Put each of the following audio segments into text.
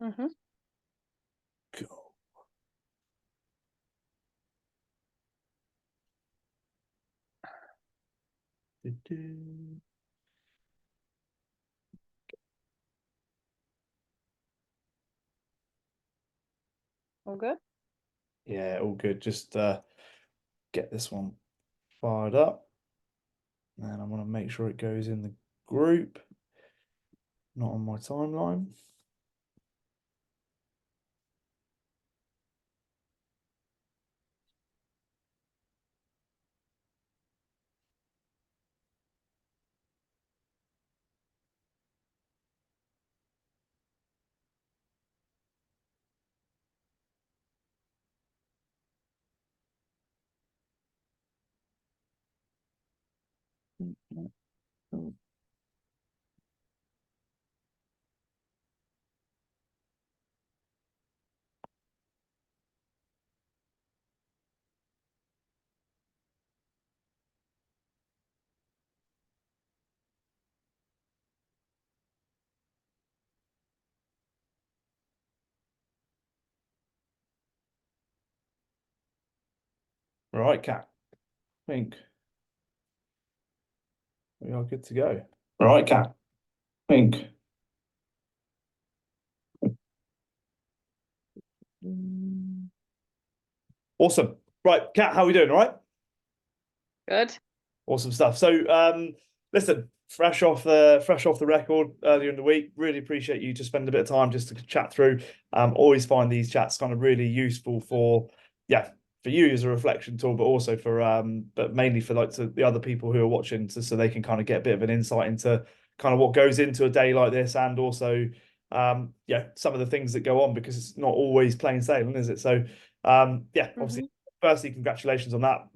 Mm-hmm. Go. Do-do. All good. Yeah, all good. Just get this one fired up. And I want to make sure it goes in the group, not on my timeline. Right, Cat. I think we are good to go. Right, Cat. I think. Awesome. Right, Cat, how are we doing? All right? Good. Awesome stuff. So, listen, fresh off the record earlier in the week. Really appreciate you to spend a bit of time just to chat through. Always find these chats kind of really useful for, yeah, for you as a reflection tool, but also for, but mainly for like the other people who are watching, so they can kind of get a bit of an insight into kind of what goes into a day like this, and also, yeah, some of the things that go on, because it's not always plain sailing, is it? So, yeah, obviously, Mm-hmm. firstly, congratulations on that.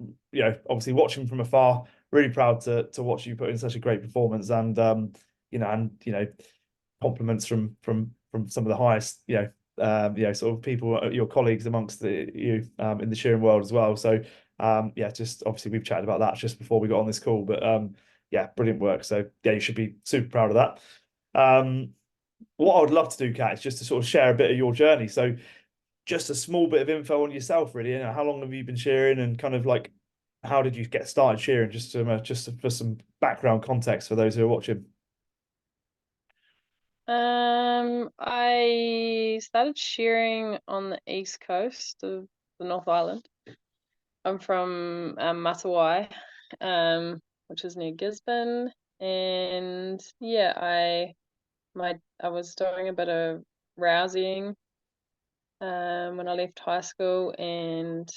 Obviously watching from afar, really proud to watch you put in such a great performance, and compliments from some of the highest sort of people, your colleagues amongst you in the shearing world as well. So yeah, just obviously we've chatted about that just before we got on this call, but yeah, brilliant work. So yeah, you should be super proud of that. What I would love to do, Kat, is just to sort of share a bit of your journey. So just a small bit of info on yourself, really. How long have you been shearing, and kind of like how did you get started shearing? Just for some background context for those who are watching. I started shearing on the east coast of the North Island. I'm from Matawai, which is near Gisborne, and yeah, I was doing a bit of rousing when I left high school, and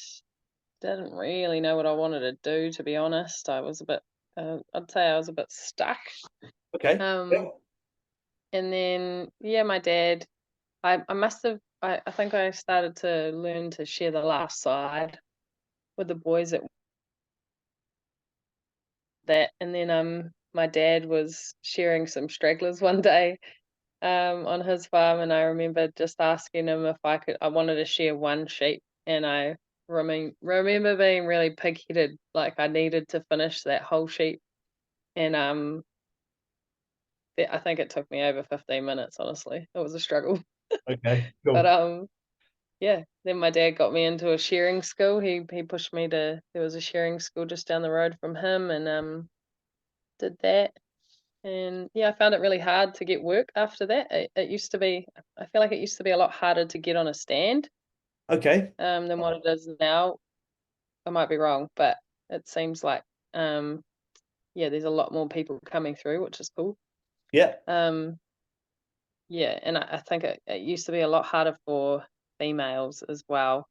didn't really know what I wanted to do, to be honest. I was a bit, I'd say I was a bit stuck. Okay. Um, and then yeah, my dad, I must have, I think I started to learn to share the last side with the boys at that, and then my dad was sharing some stragglers one day on his farm, and I remember just asking him if I wanted to share one sheep, and I remember being really pig-headed, like I needed to finish that whole sheep, and I think it took me over 15 minutes, honestly. It was a struggle. Okay. But Cool. yeah, then my dad got me into a shearing school. He pushed me to there was a shearing school just down the road from him, and did that. And yeah, I found it really hard to get work after that. It used to be, I feel like it used to be a lot harder to get on a stand Okay. than what it is now. I might be wrong, but it seems like um yeah, there's a lot more people coming through, which is cool. Yeah. Um yeah, and I think it used to be a lot harder for females as well.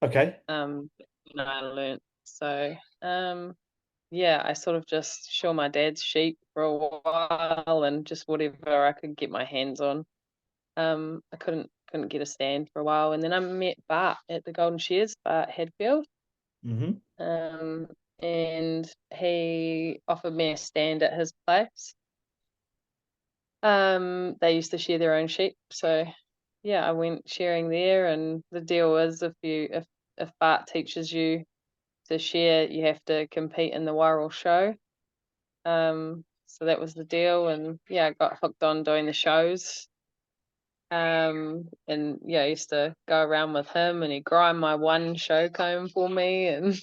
Okay. I learnt. So yeah, I sort of just shore my dad's sheep for a while and just whatever I could get my hands on. I couldn't get a stand for a while, and then I met Bart at the Golden Shears, Bart Hadfield, Hmm. um, and he offered me a stand at his place. They used to share their own sheep, so yeah, I went sharing there, and the deal is if Bart teaches you to share, you have to compete in the Wirral show. So that was the deal, and yeah, I got hooked on doing the shows. And yeah, I used to go around with him and he'd grind my one show comb for me and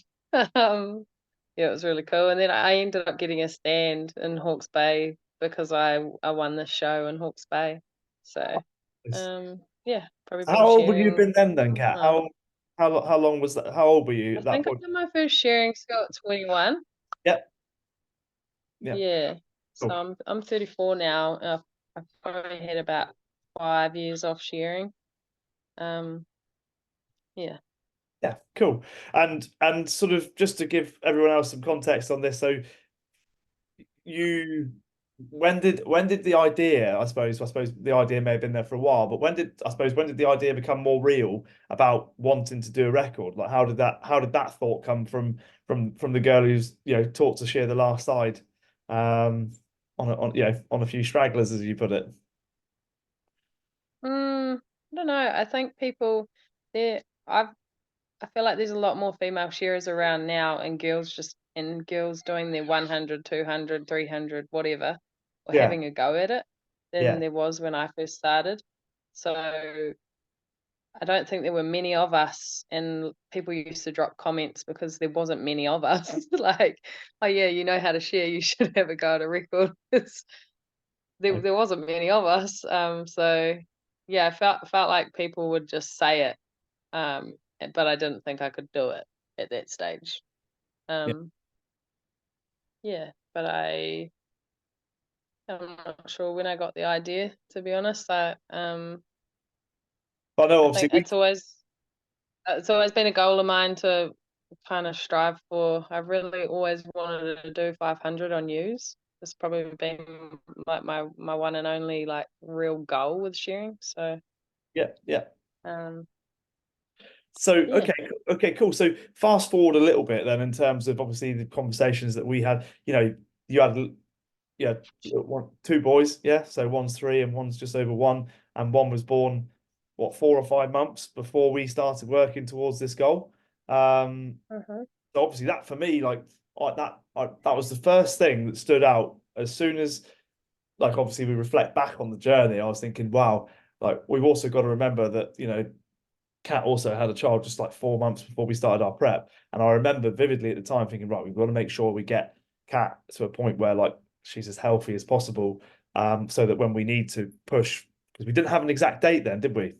um yeah, it was really cool. And then I ended up getting a stand in Hawke's Bay because I won this show in Hawke's Bay. So yeah, probably How been old would you have sharing been then, a long Kat? time. How long was that? How old were you I at that think I point? did my first sharing school at 21. Yep. Yeah. Yeah. So Cool. I'm 34 now. I've probably had about 5 years off sharing. Um, yeah. Yeah. Cool. And sort of just to give everyone else some context on this, so you when did the idea, I suppose the idea may have been there for a while, but when did the idea become more real about wanting to do a record? Like how did that thought come from the girl who's taught to share the last side on a few stragglers, as you put it? I don't know. I think people there. I feel like there's a lot more female sharers around now, and girls doing their 100, 200, 300, whatever, or Yeah. having a go at it than Yeah. there was when I first started. So I don't think there were many of us, and people used to drop comments because there wasn't many of us. Like, oh yeah, you know how to share, you should have a go at a record. There wasn't many of us. So yeah, I felt like people would just say it, but I didn't think I could do it at that stage. Yeah. Um, yeah, but I'm not sure when I got the idea. To be honest, But no, I obviously think it's always been a goal of mine to kind of strive for. I've really always wanted to do 500 on use. It's probably been like my one and only like real goal with sharing. So yeah, yeah. um, So yeah. okay, cool. So fast forward a little bit then in terms of obviously the conversations that we had. You had two boys, yeah. So one's 3 and one's just over 1, and one was born, what, 4 or 5 months before we started working towards this goal. Uh-huh. So obviously that for me, like that was the first thing that stood out as soon as, like, obviously we reflect back on the journey. I was thinking, wow, like we've also got to remember that Kat also had a child just like 4 months before we started our prep. And I remember vividly at the time thinking, right, we've got to make sure we get Kat to a point where like she's as healthy as possible, so that when we need to push, because we didn't have an exact date then, did we,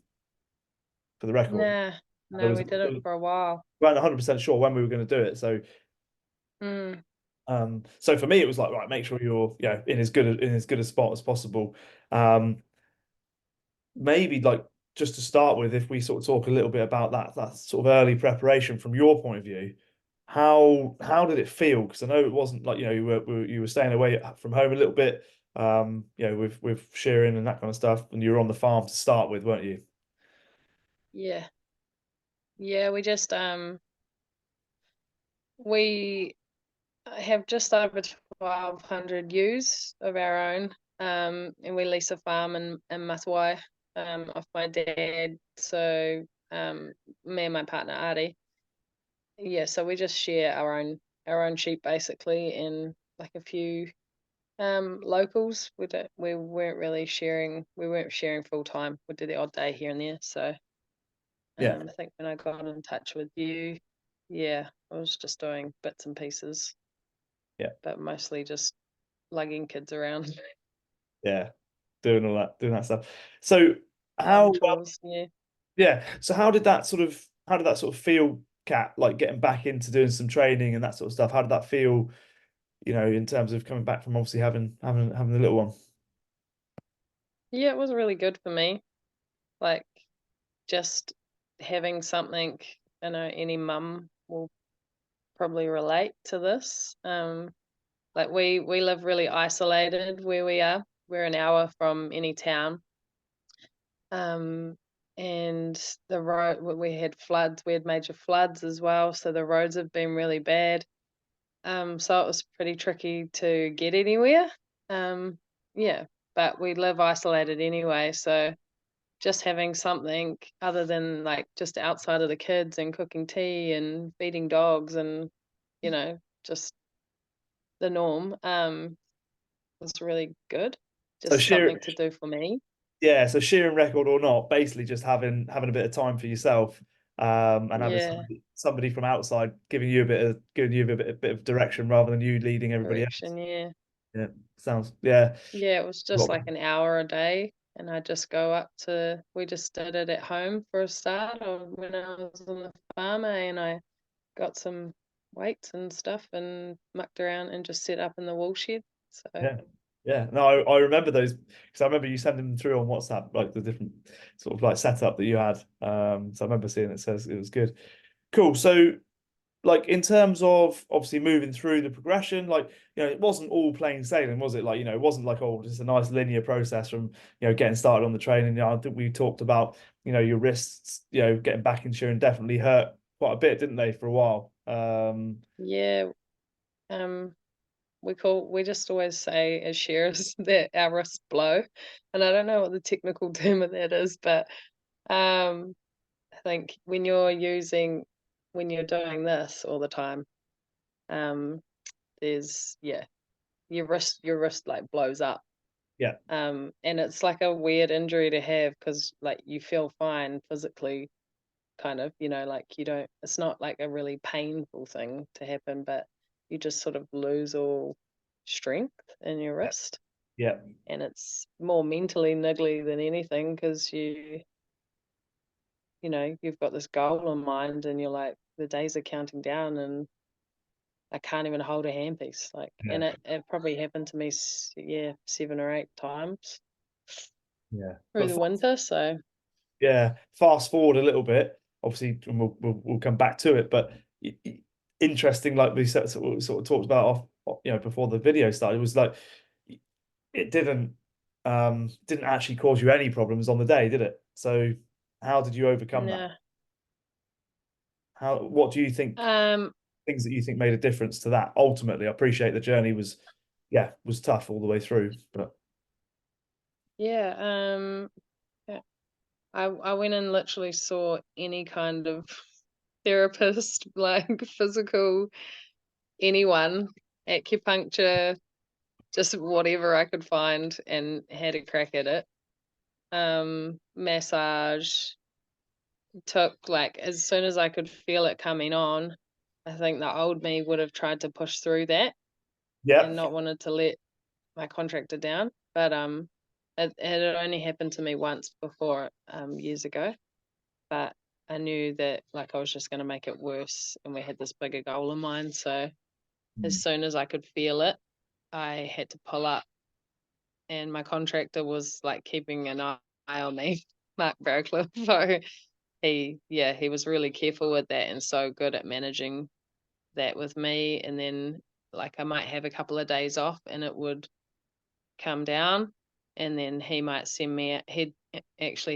for the record? Nah, There no, was, we didn't for a while. we weren't 100% sure when we were going to do it. So for me, it was like, right, make sure you're in as good a spot as possible. Um, Maybe like just to start with, if we sort of talk a little bit about that sort of early preparation from your point of view, how did it feel? Because I know it wasn't like you were staying away from home a little bit, with shearing and that kind of stuff, and you were on the farm to start with, weren't you? Yeah. Yeah, we have just over 1,200 ewes of our own, and we lease a farm in Matawai, off my dad. So me and my partner Ari, yeah, so we just share our own sheep basically, and like a few locals. We weren't sharing full time. We did the odd day here and there. So Yeah, I think when I got in touch with you, yeah, I was just doing bits and pieces, yeah, but mostly just lugging kids around, yeah. Doing that stuff. So farm how chores. Yeah. yeah. So how did that sort of feel, Kat? Like getting back into doing some training and that sort of stuff. How did that feel? In terms of coming back from obviously having the little one. Yeah, it was really good for me. Like just having something, any mum will probably relate to this. Like we live really isolated where we are. We're an hour from any town. Um, and the road, we had floods, we had major floods as well, so the roads have been really bad. So it was pretty tricky to get anywhere. Um, yeah, but we live isolated anyway, so just having something other than like just outside of the kids and cooking tea and feeding dogs and just the norm, was really good. So Just something to do for me. yeah, so shearing record or not, basically just having a bit of time for yourself, and having Yeah, somebody from outside giving you a bit of direction rather than you leading everybody else. direction. Yeah, Yeah, sounds yeah. yeah. It was just Well, like an hour a day, and I just go up to. We just did it at home for a start, or when I was on the farm, and I got some weights and stuff and mucked around and just set up in the wool shed. So yeah, yeah. No, I remember those because I remember you sending them through on WhatsApp, like the different sort of like setup that you had. So I remember seeing it says it was good. Cool. So like in terms of obviously moving through the progression, like it wasn't all plain sailing, was it? Like it wasn't like just a nice linear process from getting started on the training. I think we talked about your wrists, getting back in shearing definitely hurt quite a bit, didn't they, for a while? yeah, um, we just always say as shearers that our wrists blow, and I don't know what the technical term of that is, but um, I think when you're doing this all the time, um, there's yeah, your wrist like blows up. Yeah, And it's like a weird injury to have because like you feel fine physically, kind of, like you don't. It's not like a really painful thing to happen, but you just sort of lose all strength in your yeah, wrist, yeah, and it's more mentally niggly than anything because you've got this goal in mind, and you're like the days are counting down, and I can't even hold a handpiece. Like, yeah, and it probably happened to me, yeah, 7 or 8 times yeah. through But the winter. So yeah, fast forward a little bit, obviously, and we'll come back to it. But interesting, like we sort of talked about before the video started, was like it didn't actually cause you any problems on the day, did it? So how did you overcome that? no, What do you think, um, things that you think made a difference to that? Ultimately, I appreciate the journey was tough all the way through, but yeah, yeah. I went and literally saw any kind of therapist, like physical, anyone, acupuncture, just whatever I could find, and had a crack at it. Massage, took like as soon as I could feel it coming on, I think the old me would have tried to push through that yeah, and not wanted to let my contractor down. But it had only happened to me once before, years ago. But I knew that like I was just going to make it worse, and we had this bigger goal in mind. So as soon as I could feel it, I had to pull up, and my contractor was like keeping an eye on me, Mark Barraclough. So he was really careful with that and so good at managing that with me. And then like I might have a couple of days off and it would come down, and then he might send me he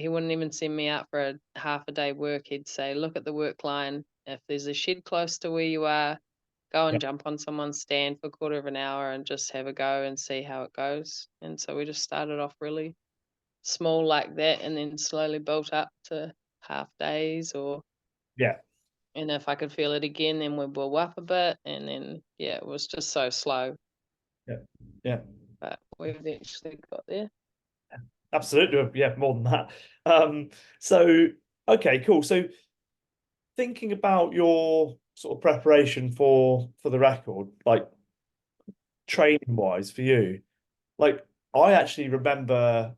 wouldn't even send me out for a half a day work. He'd say, look at the work line. If there's a shed close to where you are, go yeah, and jump on someone's stand for a quarter of an hour and just have a go and see how it goes. And so we just started off really small like that, and then slowly built up to half days, or yeah, and if I could feel it again, then we'd go up a bit, and then yeah, it was just so slow, yeah, yeah. but we eventually got there. Absolutely, yeah, more than that. So okay, cool. So thinking about your sort of preparation for the record, like training wise for you, like I actually remember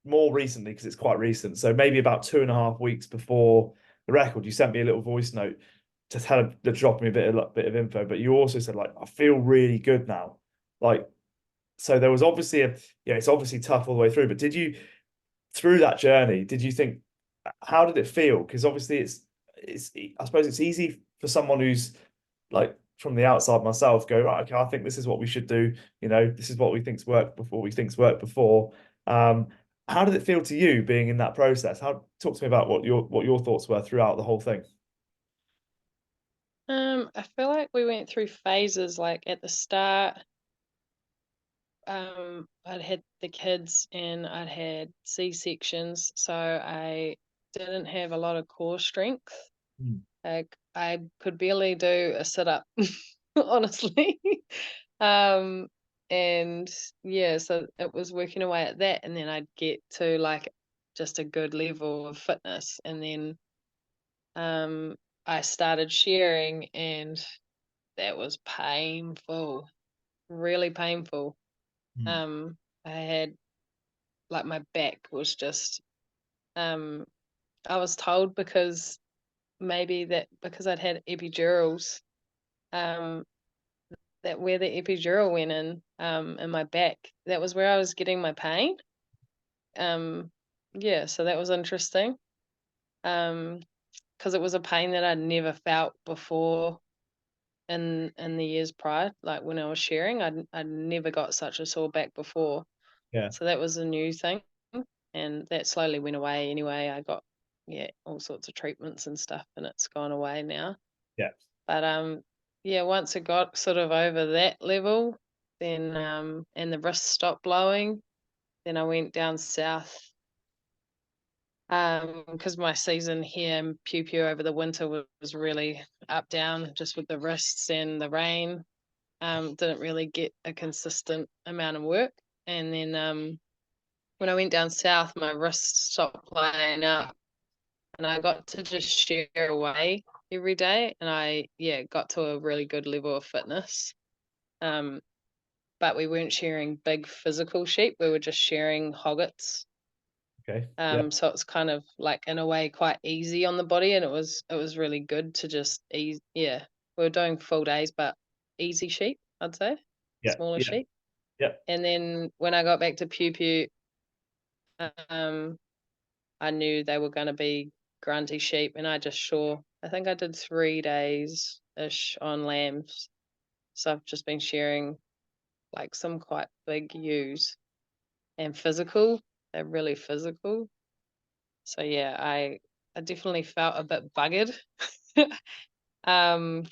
more recently because it's quite recent. So maybe about 2.5 weeks before the record, you sent me a little voice note to drop me a bit of info. But you also said like I feel really good now. Like so there was obviously it's obviously tough all the way through. But did you through that journey, did you think how did it feel? Because obviously it's I suppose it's easy for someone who's like from the outside myself go right, okay, I think this is what we should do. This is what we think's worked before. We think's worked before. Um, how did it feel to you being in that process? How talk to me about what your thoughts were throughout the whole thing. I feel like we went through phases. Like at the start, I'd had the kids and I'd had C sections, so I didn't have a lot of core strength. Mm. Like I could barely do a sit up, honestly. Um, And yeah, so it was working away at that, and then I'd get to like just a good level of fitness, and then um, I started sharing, and that was painful, really painful. Mm. I had like my back was just um, I was told because maybe that because I'd had epidurals, um, that where the epidural went in my back, that was where I was getting my pain. Um, yeah, so that was interesting. Um, because it was a pain that I'd never felt before in the years prior. Like when I was sharing, I'd never got such a sore back before. Yeah, So that was a new thing, and that slowly went away anyway. I got, yeah, all sorts of treatments and stuff, and it's gone away now. yeah, But yeah, once it got sort of over that level, then and the wrist stopped blowing, then I went down south. Because my season here in Pew Pew over the winter was really up down, just with the wrists and the rain. Didn't really get a consistent amount of work. And then when I went down south, my wrists stopped playing up, and I got to just share away every day, and I, yeah, got to a really good level of fitness. Um, but we weren't sharing big physical sheep; we were just sharing hoggets. okay, yeah, So it's kind of like in a way quite easy on the body, and it was really good to just ease. Yeah, we were doing full days, but easy sheep, I'd say, yeah, smaller yeah, sheep. yeah, And then when I got back to Pew Pew, um, I knew they were going to be grunty sheep, and I just sure I think I did 3 days ish on lambs. So I've just been sharing like some quite big ewes and physical. They're really physical. So yeah, I definitely felt a bit buggered. um,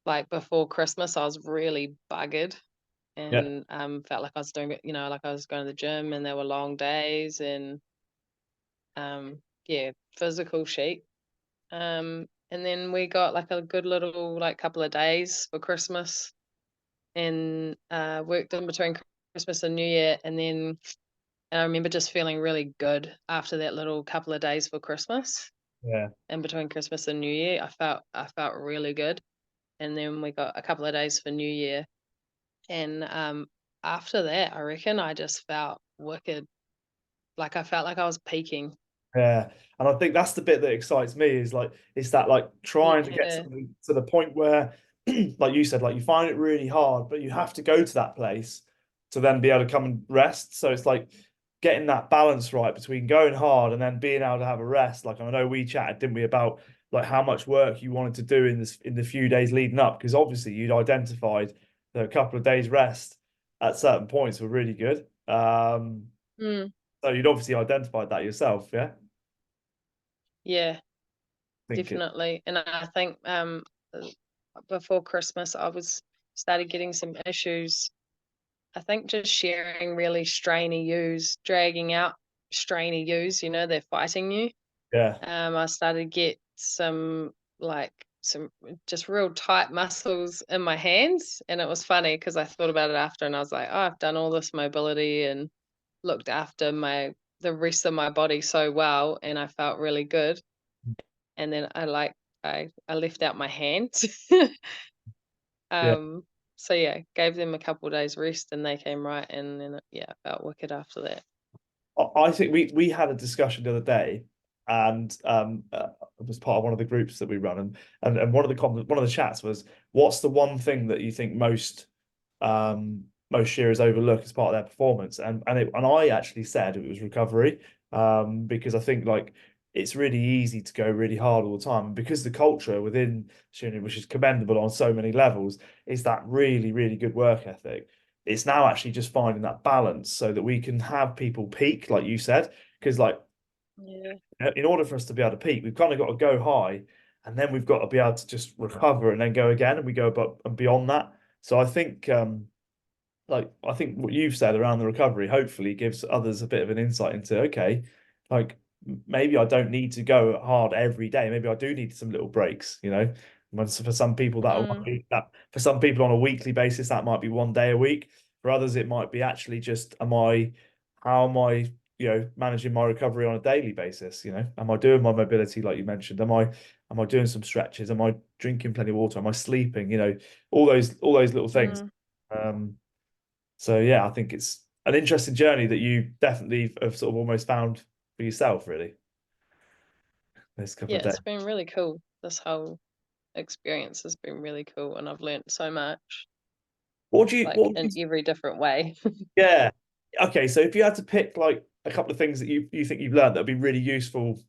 like before Christmas, I was really buggered yeah. and felt like I was doing it, like I was going to the gym and there were long days and yeah, physical sheep. And then we got like a good little like couple of days for Christmas and worked in between Christmas and New Year, and I remember just feeling really good after that little couple of days for Christmas. Yeah. In between Christmas and New Year, I felt really good. And then we got a couple of days for New Year, and after that, I reckon I just felt wicked. Like I felt like I was peaking. Yeah, and I think that's the bit that excites me is like it's that like trying to get Yeah. to the point where, like you said, like you find it really hard, but you have to go to that place to then be able to come and rest. So it's like getting that balance right between going hard and then being able to have a rest. Like I know we chatted, didn't we, about like how much work you wanted to do in the few days leading up, because obviously you'd identified that a couple of days rest at certain points were really good. Mm, So you'd obviously identified that yourself, yeah? yeah, Think it, definitely. And I think uh, before Christmas, I was started getting some issues. I think just sharing really strainy ewes, dragging out strainy ewes, they're fighting you. yeah, I started to get some just real tight muscles in my hands, and it was funny because I thought about it after, and I was like, "Oh, I've done all this mobility and looked after the rest of my body so well, and I felt really good." And then I left out my hands. yeah. um, so yeah, gave them a couple of days rest, and they came right, and then yeah, I felt wicked after that. I think we had a discussion the other day, and it was part of one of the groups that we run, and one of the chats was, what's the one thing that you think most shearers overlook as part of their performance? And I actually said it was recovery, because I think like it's really easy to go really hard all the time, and because the culture within shearing, which is commendable on so many levels, is that really really good work ethic. It's now actually just finding that balance so that we can have people peak, like you said, because like Yeah. in order for us to be able to peak, we've kind of got to go high, and then we've got to be able to just recover and then go again, and we go above and beyond that. So I think what you've said around the recovery hopefully gives others a bit of an insight into, okay, like maybe I don't need to go hard every day. Maybe I do need some little breaks, you know. For some people that might Mm, be that for some people on a weekly basis that might be 1 day a week. For others, it might be actually just how am I, managing my recovery on a daily basis? Am I doing my mobility like you mentioned? Am I doing some stretches? Am I drinking plenty of water? Am I sleeping? All those little things. mm. Um, so yeah, I think it's an interesting journey that you definitely have sort of almost found for yourself, really, this couple Yeah, of days. it's been really cool. This whole experience has been really cool, and I've learnt so much, What like would you in every different way. Yeah. Okay, so if you had to pick like a couple of things that you think you've learned that would be really useful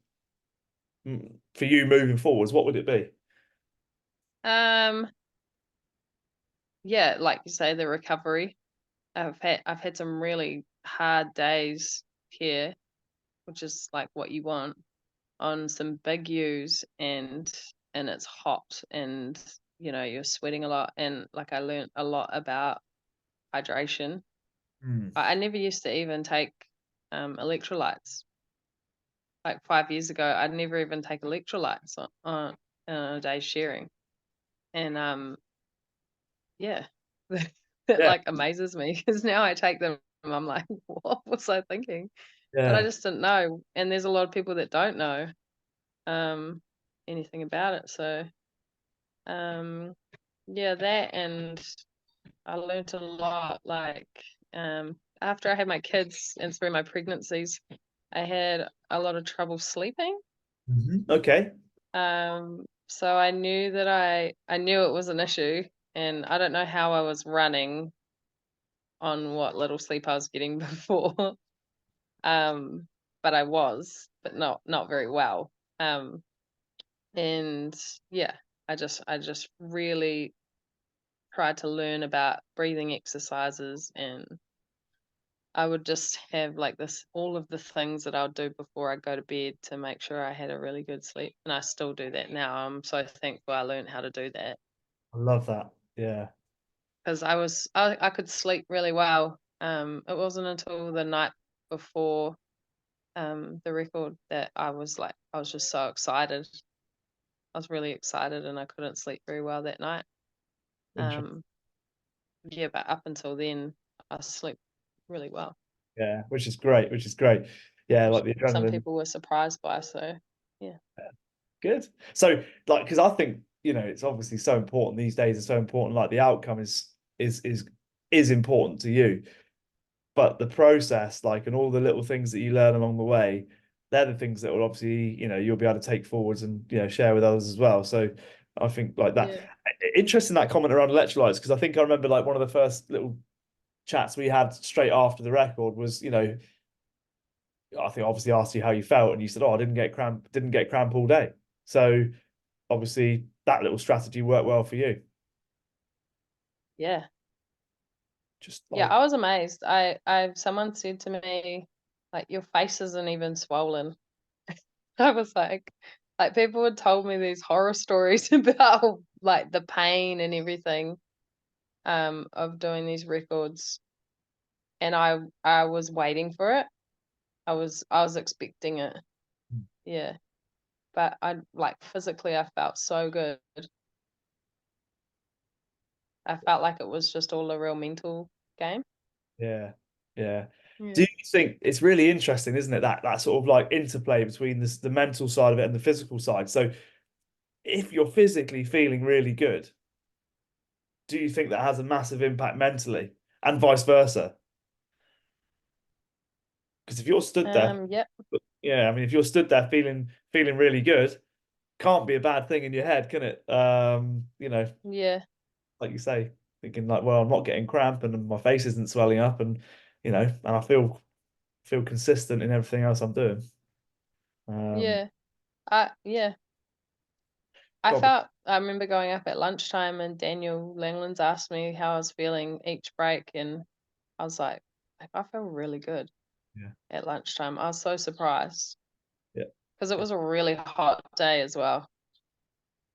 for you moving forwards, what would it be? um, yeah, like you say, the recovery. I've had some really hard days here, which is like what you want, on some big U's, and it's hot, and you're sweating a lot, and like I learnt a lot about hydration. Hmm. I never used to even take electrolytes. Like 5 years ago, I'd never even take electrolytes on a day sharing, and yeah, that Yeah, like amazes me because now I take them. And I'm like, what was I thinking? But I yeah. just didn't know, and there's a lot of people that don't know um, anything about it. So um, yeah, that, and I learned a lot. Like after I had my kids and through my pregnancies, I had a lot of trouble sleeping. Okay. So I knew that I knew it was an issue, and I don't know how I was running on what little sleep I was getting before. Um, but I was, but not very well. And yeah, I just really tried to learn about breathing exercises, and I would just have like this all of the things that I would do before I go to bed to make sure I had a really good sleep. And I still do that now. I'm so thankful I learned how to do that I love that. Yeah. because I could sleep really well. It wasn't until the night before the record that I was just so excited. I was really excited, and I couldn't sleep very well that night. Interesting. Um, yeah, but up until then, I slept really well, Yeah, which is great, which is great. Yeah, which like the some adrenaline. people were surprised by. So yeah, Good. So, like, because I think, it's obviously so important these days, it's so important, like the outcome is important to you. But the process, like, and all the little things that you learn along the way, they're the things that will obviously, you'll be able to take forwards and, share with others as well. So I think like that. yeah, Interesting that comment around electrolytes, because I think I remember like one of the first little chats we had straight after the record was, I think I obviously asked you how you felt, and you said, "Oh, I didn't get cramp all day." So obviously that little strategy worked well for you. yeah, Just yeah. like, I was amazed. I someone said to me, like, your face isn't even swollen. I was like people had told me these horror stories about like the pain and everything of doing these records, and I was waiting for it. I was expecting it. Yeah. But I like physically I felt so good. I felt like it was just all a real mental game. yeah, yeah. Do Yeah. you think it's really interesting, isn't it? That sort of like interplay between the mental side of it and the physical side. So if you're physically feeling really good, do you think that has a massive impact mentally, and vice versa? Because if you're stood there, Yep. yeah, I mean, if you're stood there feeling really good, can't be a bad thing in your head, can it? Yeah. Like you say, thinking like, well, I'm not getting cramp and my face isn't swelling up, and I feel consistent in everything else I'm doing. Um, Yeah. Yeah. God, I remember going up at lunchtime, and Daniel Langlands asked me how I was feeling each break, and I was like I feel really good yeah, at lunchtime. I was so surprised yeah, because it yeah, was a really hot day as well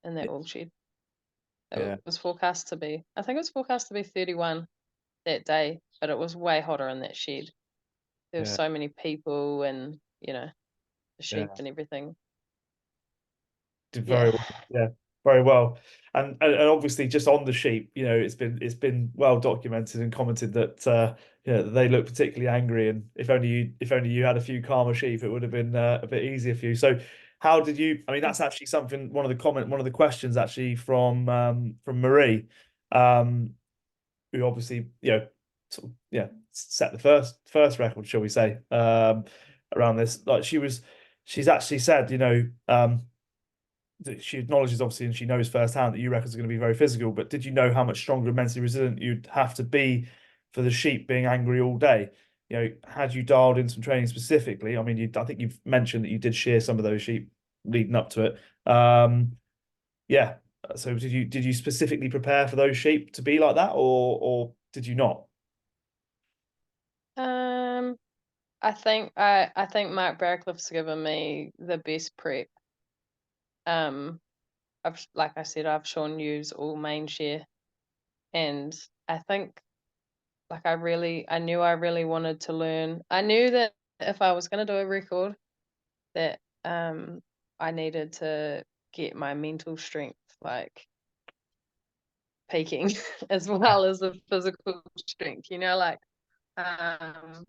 in that wool shed. It yeah, was forecast to be, I think it was forecast to be 31 that day, but it was way hotter in that shed. There were yeah, so many people, and the sheep yeah. and everything. Did very Yeah. well. Yeah, very well. And obviously just on the sheep, it's been well documented and commented that they look particularly angry, and if only you had a few calmer sheep, it would have been a bit easier for you. So how did you, I mean, that's actually something, one of the questions actually from Marie, um who obviously, sort of, set the first record, shall we say, around this. Like she's actually said, that she acknowledges obviously, and she knows firsthand that you records are going to be very physical. But did you know how much stronger and mentally resilient you'd have to be for the sheep being angry all day? Had you dialed in some training specifically? I mean, I think you've mentioned that you did shear some of those sheep leading up to it. Yeah. So did you specifically prepare for those sheep to be like that, or did you not? Um, I think Mark Barracliff's given me the best prep. Um, like I said, I've shown use all main share, and I think I knew I really wanted to learn. I knew that if I was going to do a record, that I needed to get my mental strength like peaking as well as the physical strength. Um,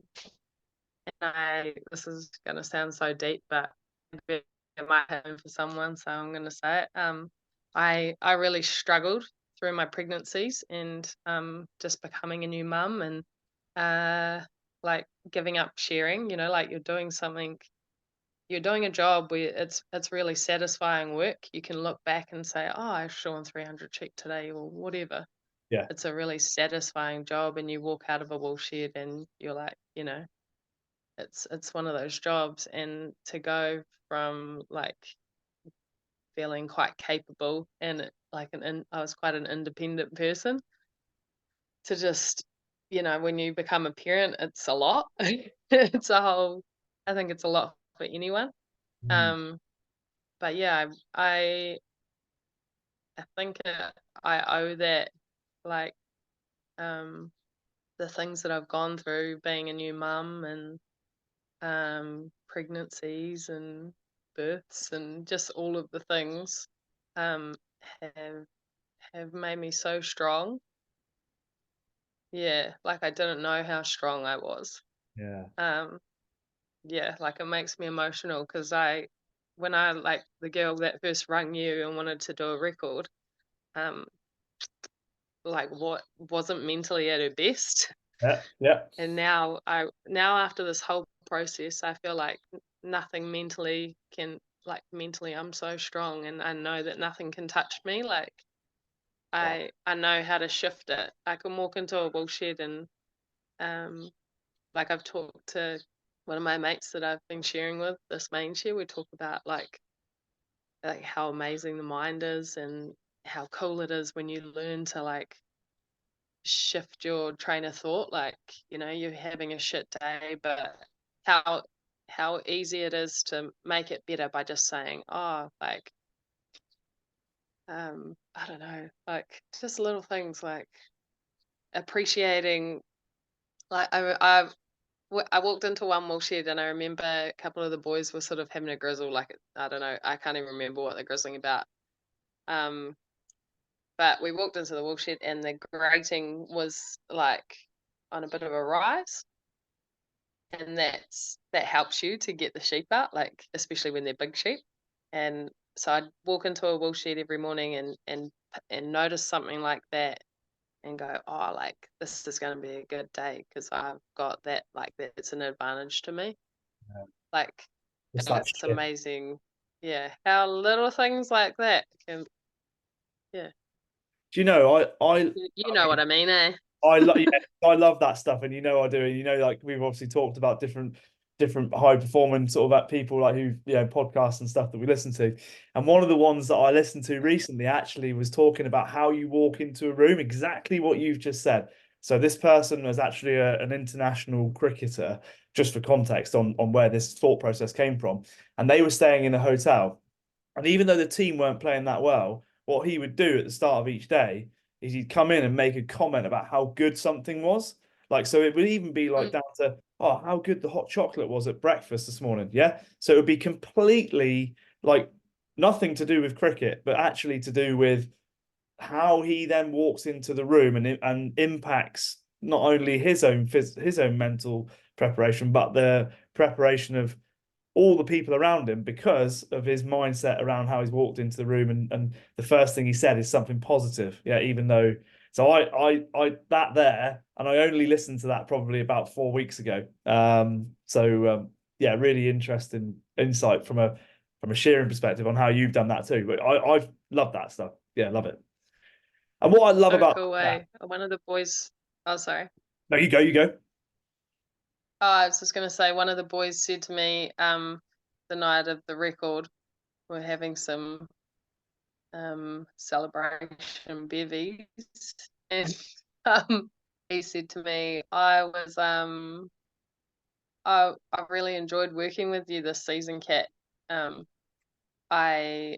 this is gonna sound so deep, but it might happen for someone, so I'm gonna say it. I really struggled through my pregnancies and just becoming a new mum and like giving up sharing. Like you're doing a job where it's really satisfying work. You can look back and say, "Oh, I've shorn 300 sheep today," or whatever. Yeah. It's a really satisfying job, and you walk out of a wool shed and you're like, it's one of those jobs, and to go from like feeling quite capable and I was quite an independent person to just, when you become a parent, it's a lot. It's a whole, I think it's a lot for anyone. Mm. Um, but yeah, I think I owe that, like, um, the things that I've gone through being a new mum and pregnancies and births and just all of the things um, have have made me so strong. Yeah, like I didn't know how strong I was. Yeah. Um, yeah, like it makes me emotional because when I like the girl that first rang you and wanted to do a record, um, like what wasn't mentally at her best. Yeah. Yeah. And now after this whole process, I feel like nothing mentally can, like, mentally I'm so strong and I know that nothing can touch me. Like Wow. I know how to shift it. I can walk into a wool shed and like I've talked to one of my mates that I've been sharing with this main share. We talk about like how amazing the mind is and how cool it is when you learn to like shift your train of thought. Like, you're having a shit day, but how how easy it is to make it better by just saying, oh, like, I don't know, like just little things like appreciating. Like I walked into one wool shed and I remember a couple of the boys were sort of having a grizzle. Like, I don't know, I can't even remember what they're grizzling about. Um, but we walked into the wool shed and the grating was like on a bit of a rise, and that helps you to get the sheep out, like especially when they're big sheep. And so I'd walk into a wool shed every morning and notice something like that and go, oh, like this is going to be a good day because I've got that, like that's an advantage to me. Yeah. Like Just that it's shift. amazing, yeah, how little things like that can, yeah, Do you know, you know what I mean, eh? yeah, I love that stuff, and I do. And like we've obviously talked about different high performing sort of people like who podcasts and stuff that we listen to. And one of the ones that I listened to recently actually was talking about how you walk into a room, exactly what you've just said. So this person was actually an international cricketer, just for context on where this thought process came from, and they were staying in a hotel. And even though the team weren't playing that well, what he would do at the start of each day is he'd come in and make a comment about how good something was. Like, so it would even be like Mm, down to, oh, how good the hot chocolate was at breakfast this morning. Yeah. So it would be completely like nothing to do with cricket, but actually to do with how he then walks into the room and impacts not only his own mental preparation, but the preparation of all the people around him because of his mindset around how he's walked into the room and the first thing he said is something positive. Yeah, even though so I that there and I only listened to that probably about 4 weeks ago. Yeah, really interesting insight from a Shearing perspective on how you've done that too. But I've loved that stuff. Yeah, love it. And what I love So about cool that, way. One of the boys. Oh, sorry. no, you go. Oh, I was just gonna say one of the boys said to me, the night of the record, we're having some celebration bevies, and he said to me, I really enjoyed working with you this season, Kat. Um, I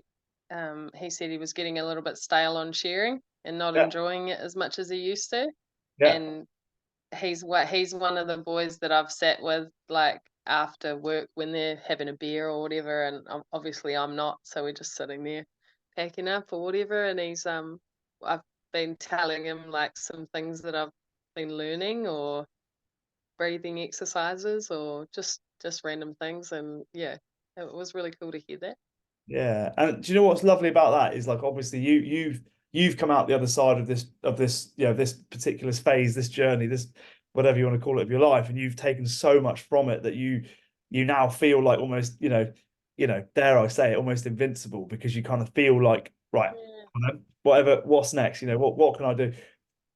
he said he was getting a little bit stale on sharing and not Yeah, enjoying it as much as he used to, yeah, and he's one of the boys that I've sat with like after work when they're having a beer or whatever, and obviously I'm not, so we're just sitting there packing up or whatever, and I've been telling him like some things that I've been learning or breathing exercises or just random things, and yeah, it was really cool to hear that. yeah. And do you know what's lovely about that is like obviously you've come out the other side of this this particular phase, this journey, this whatever you want to call it of your life, and you've taken so much from it that you now feel like almost dare I say it, almost invincible because you kind of feel like right, Yeah. whatever, what's next, what can I do?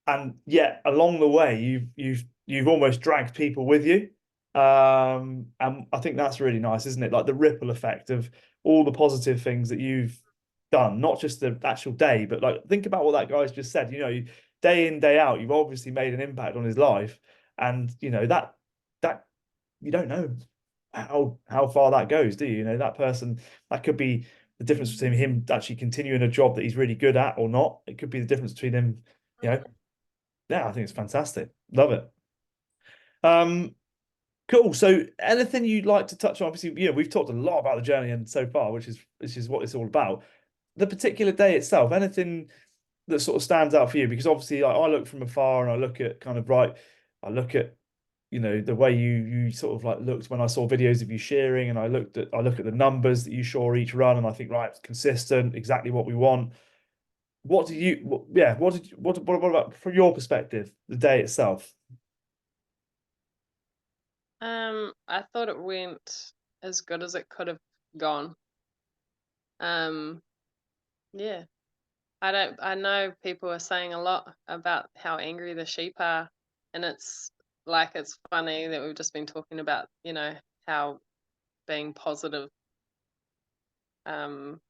And yet along the way you've almost dragged people with you, and I think that's really nice, isn't it, like the ripple effect of all the positive things that you've done, not just the actual day, but like think about what that guy's just said, day in day out you've obviously made an impact on his life, and that you don't know how far that goes, do you? That person, that could be the difference between him actually continuing a job that he's really good at or not. It could be the difference between him, you know yeah, I think it's fantastic. Love it. Um, cool. So, anything you'd like to touch on? Obviously, we've talked a lot about the journey and so far, which is what it's all about. The particular day itself, anything that sort of stands out for you? Because obviously, I look from afar and I look at kind of right. I look at the way you sort of like looked when I saw videos of you sharing, and I look at the numbers that you saw each run, and I think right, it's consistent, exactly what we want. What do you? Yeah. What did you, what about from your perspective, the day itself? I thought it went as good as it could have gone. Um, yeah. I know people are saying a lot about how angry the sheep are, and it's funny that we've just been talking about, how being positive um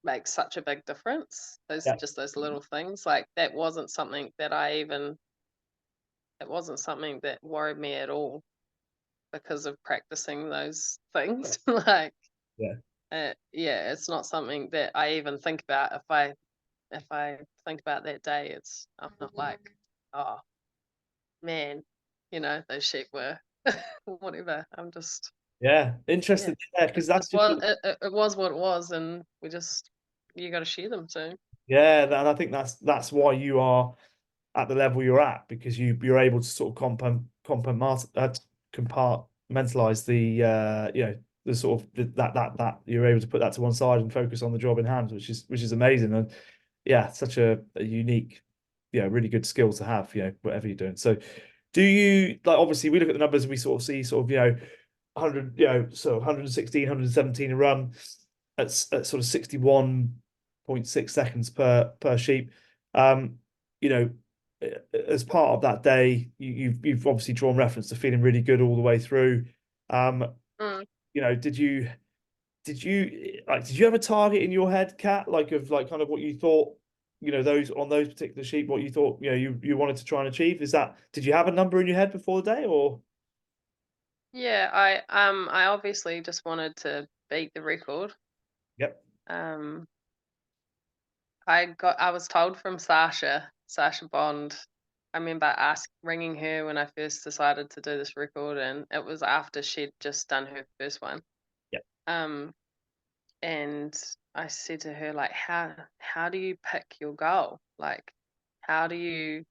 makes such a big difference. Yeah. Those little things. Like that wasn't something that it wasn't something that worried me at all because of practicing those things. Like Yeah. yeah, it's not something that I even think about. If I think about that day, I'm not like, oh man, those sheep were whatever. I'm just Yeah, yeah, interesting. Yeah, because that's just it was what it was, and you got to share them. So yeah, and I think that's why you are at the level you're at because you're able to sort of compartmentalize the sort of that you're able to put that to one side and focus on the job in hand, which is amazing, and yeah, such a unique, really good skill to have, whatever you're doing. So, do you like obviously we look at the numbers and we sort of see sort of 100, sort of 116, 117 a run at sort of 61.6 seconds per sheep. Um, you know, as part of that day, you've obviously drawn reference to feeling really good all the way through. Um, mm. did you have a target in your head, Kat, like of like kind of what you thought, those on those particular sheep, what you thought, you wanted to try and achieve? Did you have a number in your head before the day or? Yeah, I obviously just wanted to beat the record. Yep. Um, I was told from Sasha Bond. I remember ringing her when I first decided to do this record, and it was after she'd just done her first one. Um, and I said to her, like, how do you pick your goal? Like, how do you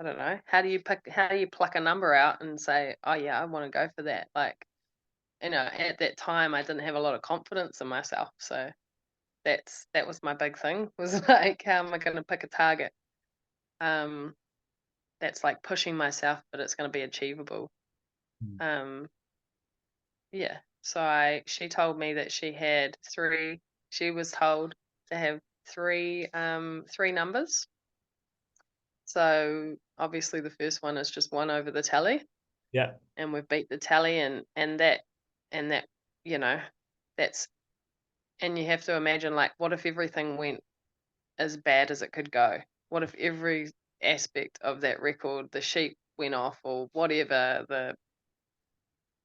I don't know, how do you pluck a number out and say, oh yeah, I want to go for that? Like, at that time I didn't have a lot of confidence in myself. So that was my big thing, was like, how am I gonna pick a target? Um, that's like pushing myself, but it's gonna be achievable. Mm. Um, yeah. So I she told me that she was told to have three numbers. So obviously the first one is just one over the tally, Yeah. and we've beat the tally, and that you know that's and you have to imagine, like, what if everything went as bad as it could go? What if every aspect of that record, the sheep went off or whatever,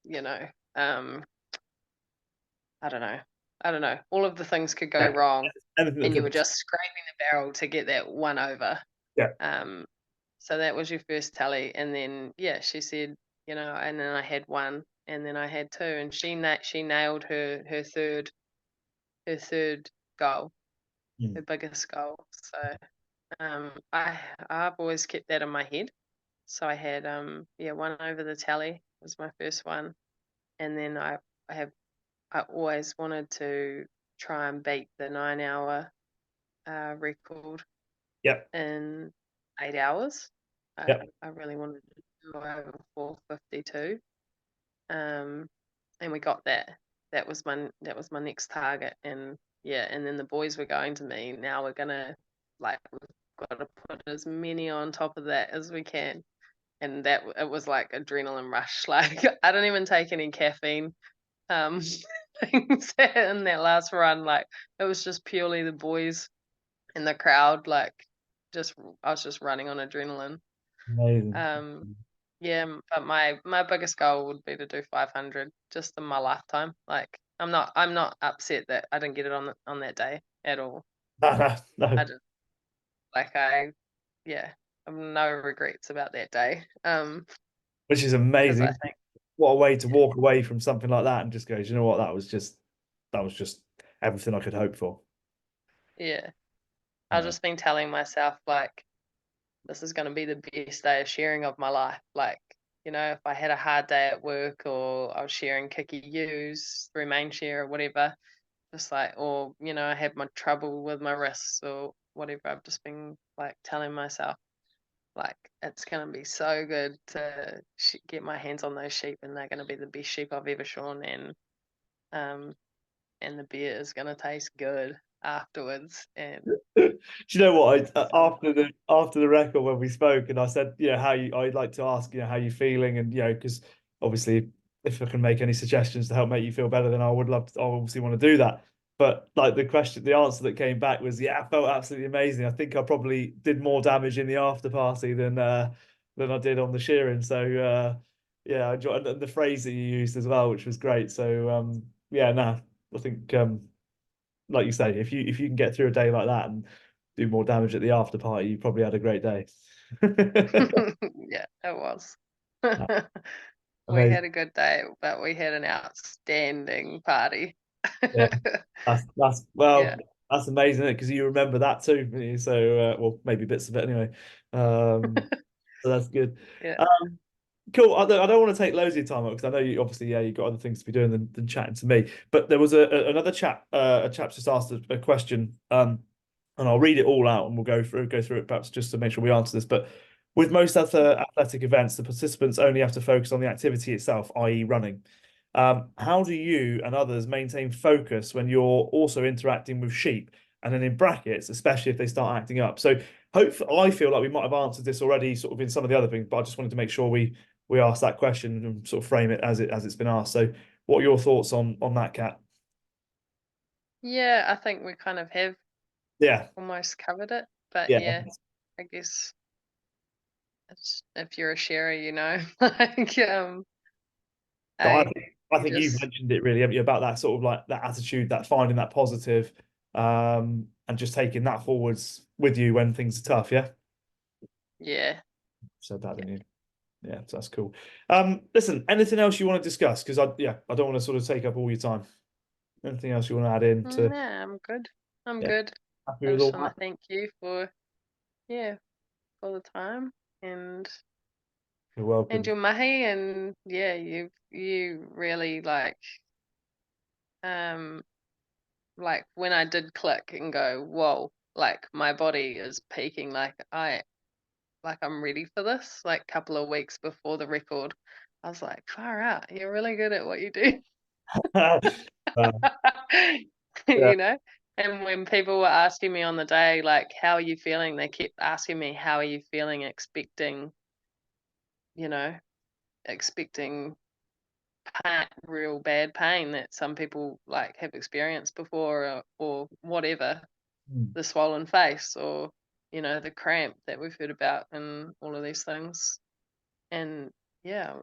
you know um I don't know. I don't know. All of the things could go Yeah. wrong, Anything that and you could were be. just scraping the barrel to get that one over. Yeah. Um, so that was your first tally, and then yeah, she said, and then I had one, and then I had two, and she nailed her third goal, Mm. her biggest goal. So I've always kept that in my head. So I had one over the tally was my first one, and then I have I always wanted to try and beat the 9 hour record Yeah. in 8 hours. Yeah. I really wanted to go over 4:52, um, and we got that. That was my next target, and yeah, and then the boys were going to me. Now we've got to put as many on top of that as we can, and that it was like adrenaline rush. Like, I don't even take any caffeine um, things in that last run. Like, it was just purely the boys and the crowd. Like, just I was just running on adrenaline. Amazing. Um, yeah, but my biggest goal would be to do 500 just in my lifetime. Like, I'm not upset that I didn't get it on that day at all. No, no, I no. just like I yeah, I have no regrets about that day. Which is Because I amazing. think What a way to walk away from something like that and just go, "Do you know what? That was just everything I could hope for." yeah, I've Uh, just been telling myself, like, this is going to be the best day of sharing of my life. Like, if I had a hard day at work, or I was sharing kicky use through main share or whatever, just like, or, I had my trouble with my wrists or whatever, I've just been like telling myself, like, it's going to be so good to get my hands on those sheep, and they're going to be the best sheep I've ever shorn. Um, and the beer is going to taste good afterwards. And Do you know what? um, After the record when we spoke, and I said, I'd like to ask, how you feeling, and because obviously, if I can make any suggestions to help make you feel better, then I would love to. I obviously want to do that. But like the answer that came back was, yeah, I felt absolutely amazing. I think I probably did more damage in the after party than I did on the shearing. So yeah, I enjoyed the phrase that you used as well, which was great. So yeah, no, I think like you say, if you can get through a day like that and do more damage at the after party, you probably had a great day. yeah, it was. We Amazing. had a good day, but we had an outstanding party. Yeah, that's Yeah, well, that's amazing, because you remember that too. Don't you? So well, maybe bits of it anyway. So that's good. yeah. Um, Cool. I don't want to take loads of your time up because I know you obviously, yeah, you've got other things to be doing than chatting to me. But there was another chap, a chap just asked a question, and I'll read it all out and we'll go through it perhaps just to make sure we answer this. But with most other athletic events, the participants only have to focus on the activity itself, i.e., running. How do you and others maintain focus when you're also interacting with sheep? And then in brackets, especially if they start acting up. So I feel like we might have answered this already, sort of in some of the other things, but I just wanted to make sure we ask that question and sort of frame it as it's been asked. So, what are your thoughts on that, Kat? Yeah, I think we kind of have Yeah, almost covered it. But yeah. yeah, I guess if you're a sharer, like, So I I think I you think you've just mentioned it really, haven't you, about that sort of like that attitude, that finding that positive, and just taking that forwards with you when things are tough. Yeah, yeah. said that, Yeah. didn't you? Yeah, so that's cool. Listen, anything else you want to discuss? Because I don't want to sort of take up all your time. Anything else you want to add in to? Yeah, I'm good. I'm Yeah, good. happy I with just all want to that? thank you for, yeah, for the time You're and welcome. your mahi, and yeah, you really um like when I did click and go, whoa, like my body is peaking, I'm ready for this. Like a couple of weeks before the record, I was like, far out, you're really good at what you do. Uh, yeah. You know? And when people were asking me on the day, like, how are you feeling? They kept asking me, how are you feeling? You know, expecting real bad pain that some people like have experienced before, or whatever, Mm. the swollen face, or, the cramp that we've heard about, and all of these things. And yeah,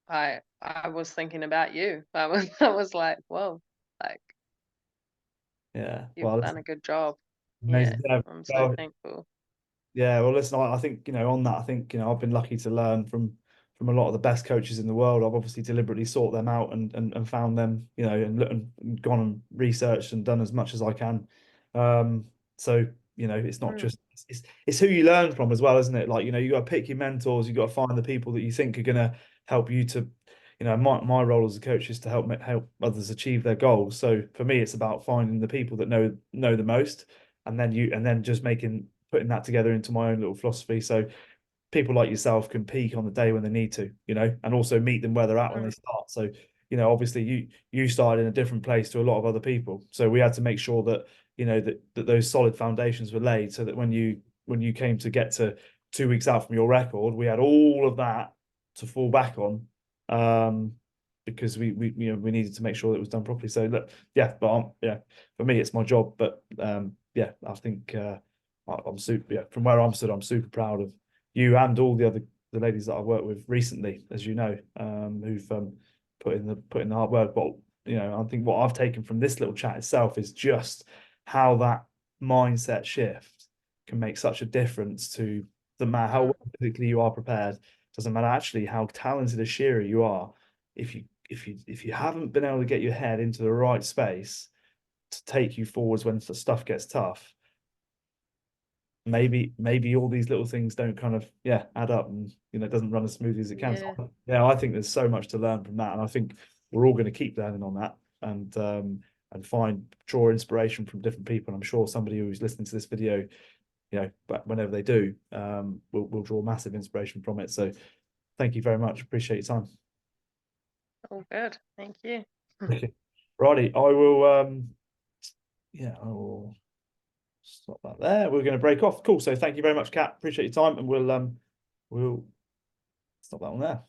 I was thinking about you. I was like, whoa, like Yeah. you've Well, it's done a good job. Yeah, amazing. Yeah. I'm so Well, thankful. yeah, well, listen, I think, on that, I think, I've been lucky to learn from a lot of the best coaches in the world. I've obviously deliberately sought them out and found them, and gone and researched and done as much as I can. So, it's not Mm, just it's who you learn from as well, isn't it? Like, you got to pick your mentors, you got to find the people that you think are gonna help you to, my role as a coach is to help others achieve their goals. So for me, it's about finding the people that know the most, and then just putting that together into my own little philosophy. So people like yourself can peak on the day when they need to, and also meet them where they're at when they mm, start. So, obviously you started in a different place to a lot of other people. So we had to make sure that, that those solid foundations were laid so that when you came to get to 2 weeks out from your record, we had all of that to fall back on. Um, because we needed to make sure that it was done properly. So look, yeah, but yeah, for me it's my job. But yeah, I think I'm super. Yeah, from where I'm stood, I'm super proud of you and all the ladies that I've worked with recently, as you know, who've put in the hard work. But I think what I've taken from this little chat itself is just how that mindset shift can make such a difference to the matter how mm. well physically you are prepared. Doesn't matter actually how talented a shearer you are. If you haven't been able to get your head into the right space to take you forwards when the stuff gets tough, maybe all these little things don't kind of add up, and it doesn't run as smoothly as it can. Yeah. So, yeah, I think there's so much to learn from that, and I think we're all going to keep learning on that, and draw inspiration from different people. And I'm sure somebody who's listening to this video, but whenever they do, will draw massive inspiration from it. So thank you very much. Appreciate your time. All good. Thank you. Okay. Righty, I will I will stop that there. We're going to break off. Cool. So thank you very much, Kat. Appreciate your time, and we'll stop that one there.